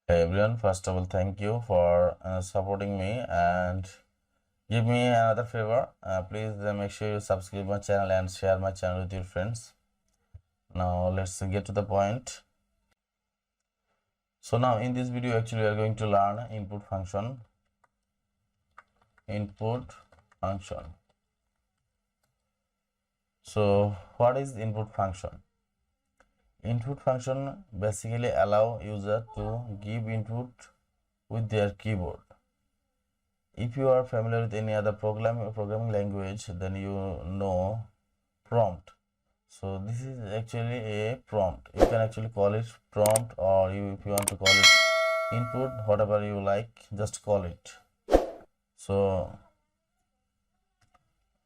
Hey everyone, first of all, thank you for supporting me and give me another favor. Please make sure you subscribe my channel and share my channel with your friends. Now let's get to the point. So now in this video actually we are going to learn input function. So what is input function? Input function basically allow user to give input with their keyboard. If you are familiar with any other programming language, then you know prompt. So this is actually a prompt. You can actually call it prompt, or if you want to call it input, whatever you like, just call it. So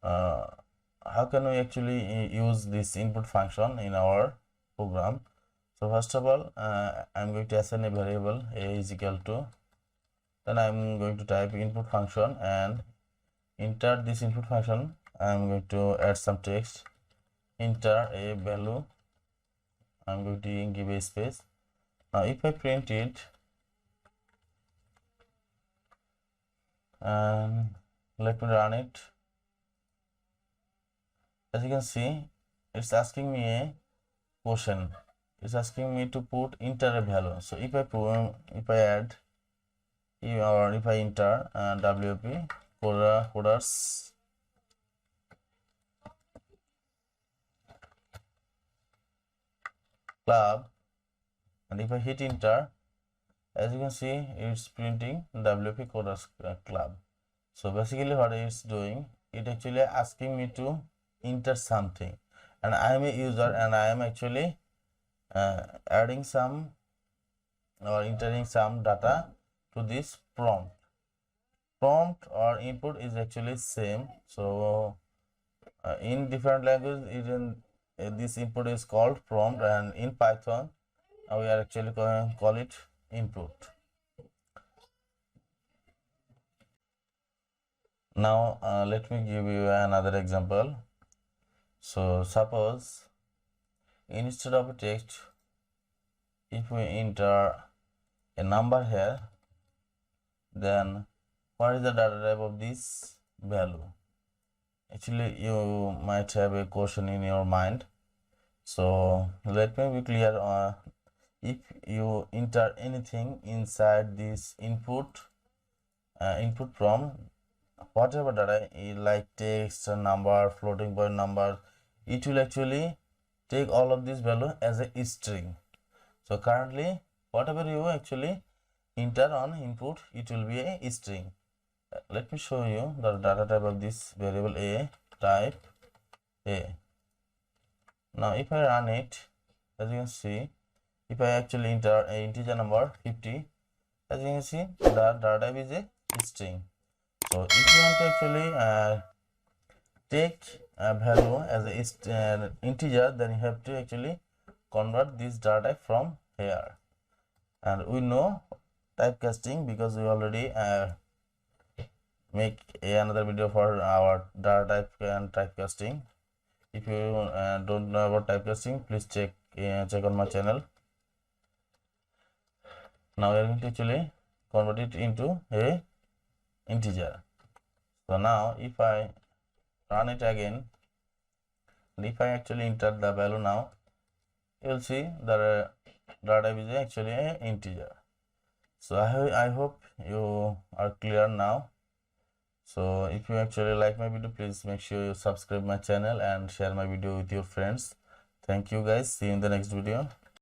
how can we actually use this input function in our program? So first of all, I'm going to assign a variable a is equal to, then I'm going to type input function and enter this input function. I'm going to add some text, enter a value. I'm going to give a space. Now if I print it and let me run it, as you can see, it's asking me a question. It's asking me to put enter a value. So if I add or if I enter WP coders club, and if I hit enter, as you can see, it's printing WP coders club. So basically what it's doing, it actually asking me to enter something, and I am a user and I am actually adding some or entering some data to this prompt. Prompt or input is actually same. So in different languages, even this input is called prompt, and in Python we are actually call it input. Now let me give you another example. So suppose instead of a text, if we enter a number here, then what is the data type of this value? Actually you might have a question in your mind, so let me be clear. If you enter anything inside this input prompt, whatever data like text, number, floating point number, it will actually take all of this value as a string. So currently whatever you actually enter on input, it will be a string. Let me show you the data type of this variable a, type a. Now if I run it, as you can see, if I actually enter an integer number 50, as you can see, the data type is a string. So if you want to actually take a value as a integer, then you have to actually convert this data type from here. And we know typecasting because we already make another video for our data type and typecasting. If you don't know about typecasting, please check on my channel. Now we are going to actually convert it into a integer. So now if I run it again, and if I actually enter the value now, you will see the data type is actually an integer. So I hope you are clear now. So if you actually like my video, please make sure you subscribe my channel and share my video with your friends. Thank you guys. See you in the next video.